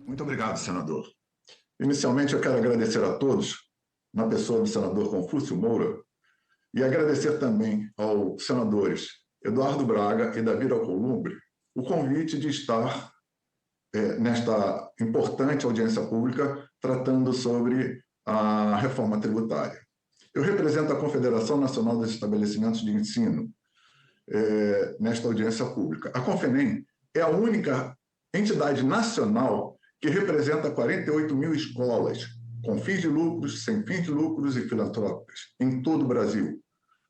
Muito obrigado, senador. Inicialmente, eu quero agradecer a todos, na pessoa do senador Confúcio Moura, e agradecer também aos senadores Eduardo Braga e Davi Alcolumbre o convite de estar nesta importante audiência pública tratando sobre a reforma tributária. Eu represento a Confederação Nacional dos Estabelecimentos de Ensino nesta audiência pública. A Confenem é a única entidade nacional que representa 48 mil escolas, com fins de lucros, sem fins de lucros e filantrópicas, em todo o Brasil,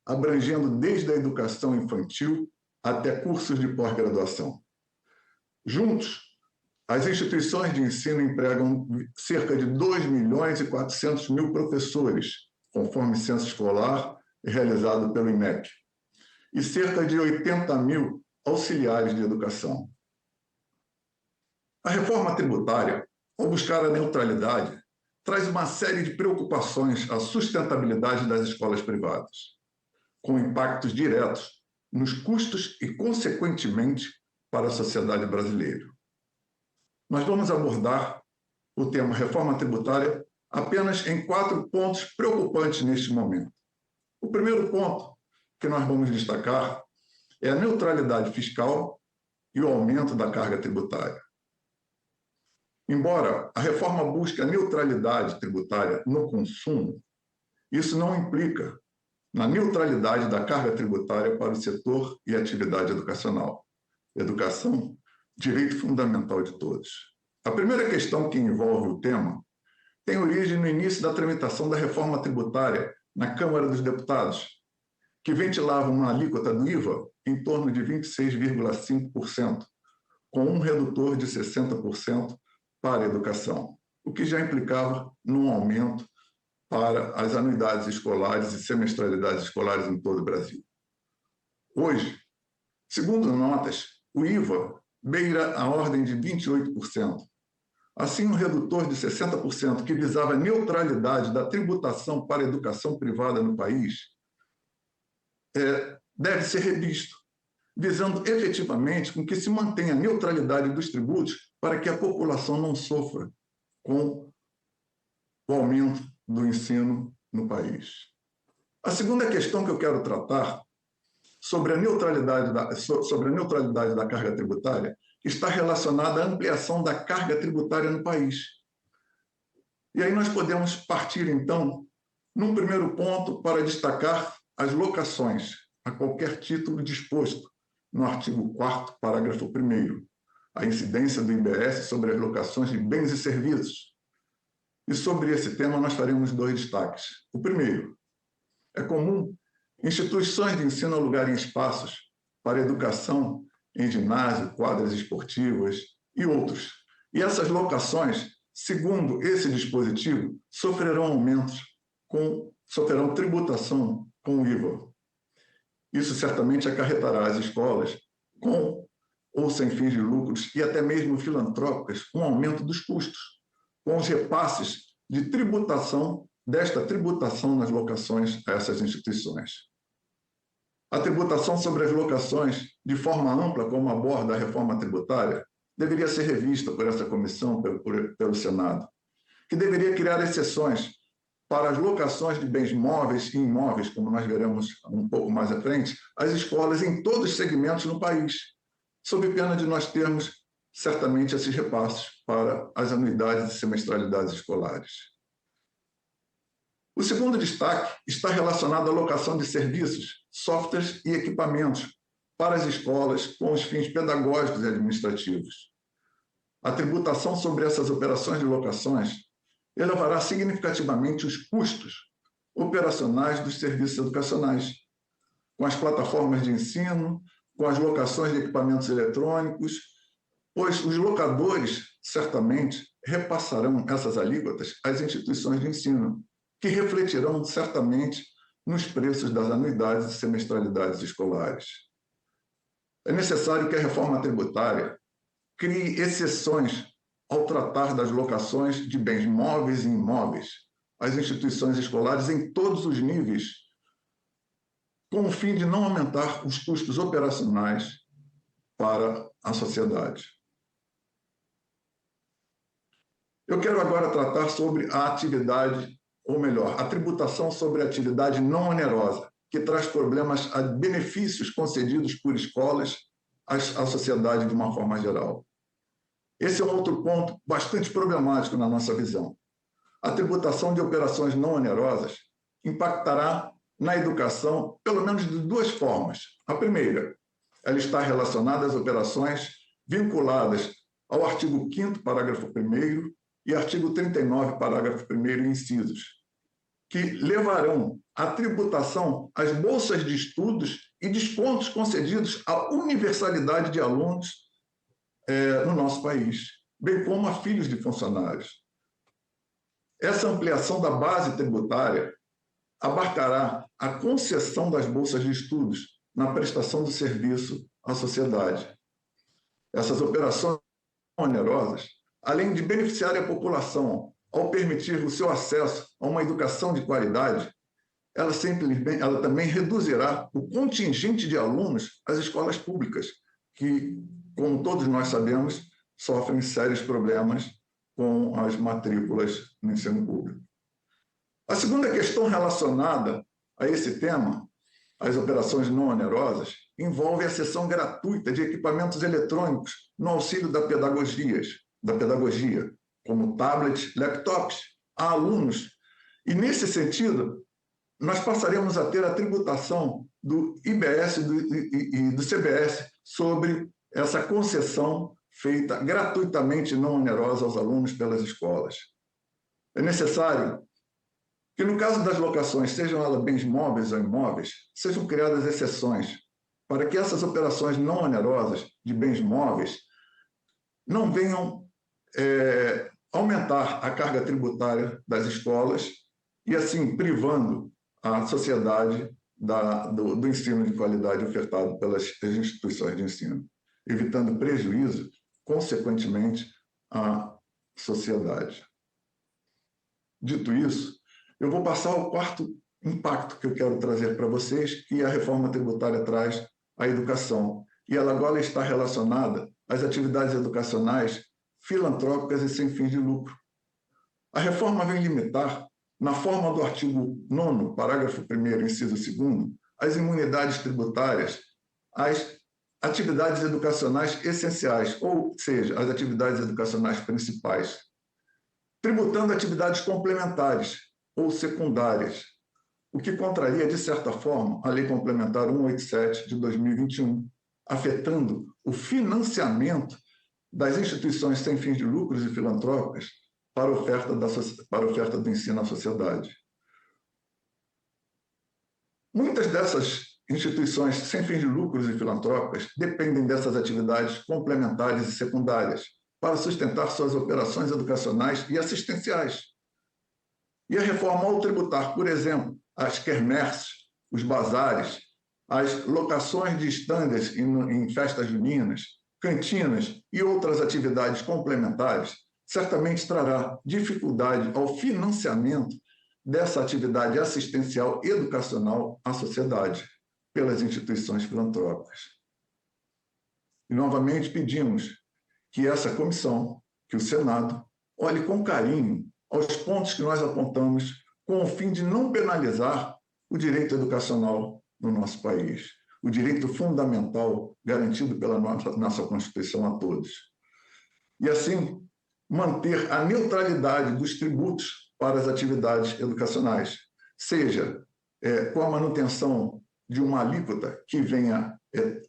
abrangendo desde a educação infantil até cursos de pós-graduação. Juntos, as instituições de ensino empregam cerca de 2 milhões e 400 mil professores, conforme censo escolar realizado pelo INEP, e cerca de 80 mil auxiliares de educação. A reforma tributária, ao buscar a neutralidade, traz uma série de preocupações à sustentabilidade das escolas privadas, com impactos diretos nos custos e, consequentemente, para a sociedade brasileira. Nós vamos abordar o tema reforma tributária apenas em 4 pontos preocupantes neste momento. O primeiro ponto que nós vamos destacar é a neutralidade fiscal e o aumento da carga tributária. Embora a reforma busque a neutralidade tributária no consumo, isso não implica na neutralidade da carga tributária para o setor e atividade educacional. Educação, direito fundamental de todos. A primeira questão que envolve o tema tem origem no início da tramitação da reforma tributária na Câmara dos Deputados, que ventilava uma alíquota do IVA em torno de 26,5%, com um redutor de 60% para a educação, o que já implicava num aumento para as anuidades escolares e semestralidades escolares em todo o Brasil. Hoje, segundo notas, o IVA beira a ordem de 28%. Assim, um redutor de 60% que visava a neutralidade da tributação para a educação privada no país deve ser revisto, visando efetivamente com que se mantenha a neutralidade dos tributos para que a população não sofra com o aumento do ensino no país. A segunda questão que eu quero tratar sobre a neutralidade da carga tributária está relacionada à ampliação da carga tributária no país. E aí nós podemos partir, então, num primeiro ponto para destacar as locações, a qualquer título disposto no artigo 4º, parágrafo 1º, a incidência do IBS sobre as locações de bens e serviços. E sobre esse tema nós faremos 2 destaques. O primeiro, é comum instituições de ensino alugarem espaços para educação em ginásio, quadras esportivas e outros. E essas locações, segundo esse dispositivo, sofrerão tributação com o IVA. Isso certamente acarretará às escolas, com ou sem fins de lucros e até mesmo filantrópicas, um aumento dos custos, com os repasses de tributação, desta tributação nas locações a essas instituições. A tributação sobre as locações, de forma ampla, como aborda a reforma tributária, deveria ser revista por essa comissão, pelo Senado, que deveria criar exceções para as locações de bens móveis e imóveis, como nós veremos um pouco mais à frente, às escolas em todos os segmentos no país, sob pena de nós termos, certamente, esses repassos para as anuidades e semestralidades escolares. O segundo destaque está relacionado à locação de serviços, softwares e equipamentos para as escolas com os fins pedagógicos e administrativos. A tributação sobre essas operações de locações elevará significativamente os custos operacionais dos serviços educacionais, com as plataformas de ensino, com as locações de equipamentos eletrônicos, pois os locadores, certamente, repassarão essas alíquotas às instituições de ensino, que refletirão, certamente, nos preços das anuidades e semestralidades escolares. É necessário que a reforma tributária crie exceções ao tratar das locações de bens móveis e imóveis às instituições escolares em todos os níveis, com o fim de não aumentar os custos operacionais para a sociedade. Eu quero agora tratar sobre a atividade, ou melhor, a tributação sobre a atividade não onerosa, que traz problemas a benefícios concedidos por escolas à sociedade de uma forma geral. Esse é um outro ponto bastante problemático na nossa visão. A tributação de operações não onerosas impactará na educação, pelo menos de duas formas. A primeira, ela está relacionada às operações vinculadas ao artigo 5º, parágrafo 1º, e artigo 39, parágrafo 1º, incisos, que levarão à tributação as bolsas de estudos e descontos concedidos à universalidade de alunos no nosso país, bem como a filhos de funcionários. Essa ampliação da base tributária abarcará a concessão das bolsas de estudos na prestação do serviço à sociedade. Essas operações onerosas, além de beneficiar a população ao permitir o seu acesso a uma educação de qualidade, ela também reduzirá o contingente de alunos às escolas públicas, que, como todos nós sabemos, sofrem sérios problemas com as matrículas no ensino público. A segunda questão relacionada a esse tema, as operações não onerosas, envolve a cessão gratuita de equipamentos eletrônicos no auxílio da pedagogia, como tablets, laptops, a alunos. E, nesse sentido, nós passaremos a ter a tributação do IBS e do CBS sobre essa concessão feita gratuitamente não onerosa aos alunos pelas escolas. É necessário que, no caso das locações, sejam elas bens móveis ou imóveis, sejam criadas exceções para que essas operações não onerosas de bens móveis não venham aumentar a carga tributária das escolas e, assim, privando a sociedade do ensino de qualidade ofertado pelas instituições de ensino, evitando prejuízo, consequentemente, à sociedade. Dito isso, eu vou passar ao quarto impacto que eu quero trazer para vocês, que a reforma tributária traz à educação. E ela agora está relacionada às atividades educacionais filantrópicas e sem fins de lucro. A reforma vem limitar, na forma do artigo 9º, parágrafo 1º, inciso 2º, as imunidades tributárias às atividades educacionais essenciais, ou seja, as atividades educacionais principais, tributando atividades complementares ou secundárias, o que contraria, de certa forma, a Lei Complementar 187 de 2021, afetando o financiamento das instituições sem fins de lucros e filantrópicas para a oferta do ensino à sociedade. Muitas dessas instituições sem fins de lucros e filantrópicas dependem dessas atividades complementares e secundárias para sustentar suas operações educacionais e assistenciais. E a reforma, ao tributar, por exemplo, as quermesses, os bazares, as locações de estandes em festas juninas, cantinas e outras atividades complementares, certamente trará dificuldade ao financiamento dessa atividade assistencial educacional à sociedade pelas instituições filantrópicas. E, novamente, pedimos que essa comissão, que o Senado, olhe com carinho aos pontos que nós apontamos com o fim de não penalizar o direito educacional no nosso país, o direito fundamental garantido pela nossa Constituição a todos. E, assim, manter a neutralidade dos tributos para as atividades educacionais, seja com a manutenção de uma alíquota que venha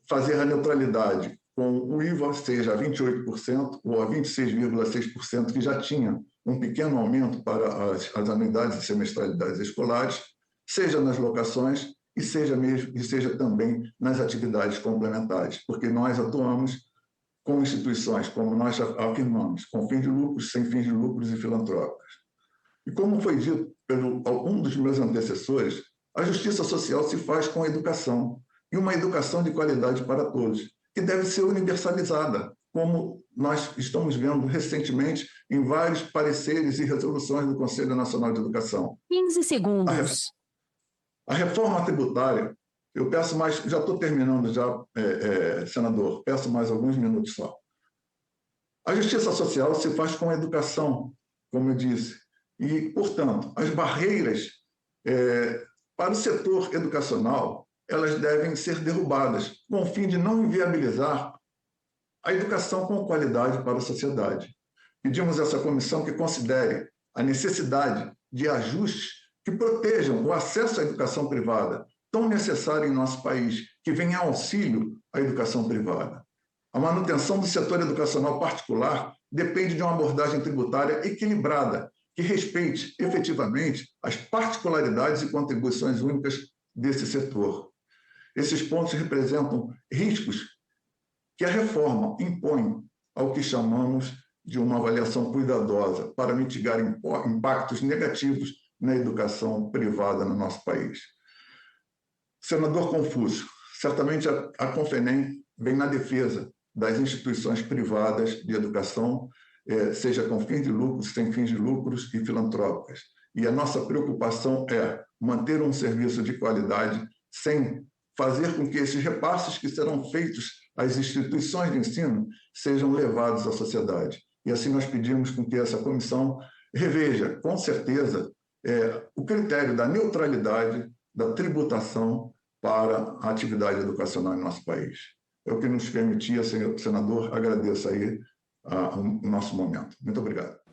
fazer a neutralidade com o IVA, seja a 28% ou a 26,6%, que já tinha um pequeno aumento para as anuidades e semestralidades escolares, seja nas locações e seja também nas atividades complementares, porque nós atuamos com instituições, como nós afirmamos, com fins de lucros, sem fins de lucros e filantrópicas. E como foi dito por um dos meus antecessores, a justiça social se faz com a educação, e uma educação de qualidade para todos, que deve ser universalizada, como nós estamos vendo recentemente em vários pareceres e resoluções do Conselho Nacional de Educação. 15 segundos. A reforma tributária, eu peço mais, já estou terminando já, senador, peço mais alguns minutos só. A justiça social se faz com a educação, como eu disse. E, portanto, as barreiras para o setor educacional, elas devem ser derrubadas, com o fim de não inviabilizar a educação com qualidade para a sociedade. Pedimos a essa comissão que considere a necessidade de ajustes que protejam o acesso à educação privada, tão necessário em nosso país, que venha em auxílio à educação privada. A manutenção do setor educacional particular depende de uma abordagem tributária equilibrada, que respeite efetivamente as particularidades e contribuições únicas desse setor. Esses pontos representam riscos que a reforma impõe ao que chamamos de uma avaliação cuidadosa para mitigar impactos negativos na educação privada no nosso país. Senador Confúcio, certamente a Confenem vem na defesa das instituições privadas de educação, seja com fins de lucros, sem fins de lucros e filantrópicas. E a nossa preocupação é manter um serviço de qualidade sem fazer com que esses repasses que serão feitos às instituições de ensino sejam levados à sociedade. E assim nós pedimos com que essa comissão reveja, com certeza, o critério da neutralidade da tributação para a atividade educacional em nosso país. É o que nos permitia, senhor senador, agradeço aí o nosso momento. Muito obrigado.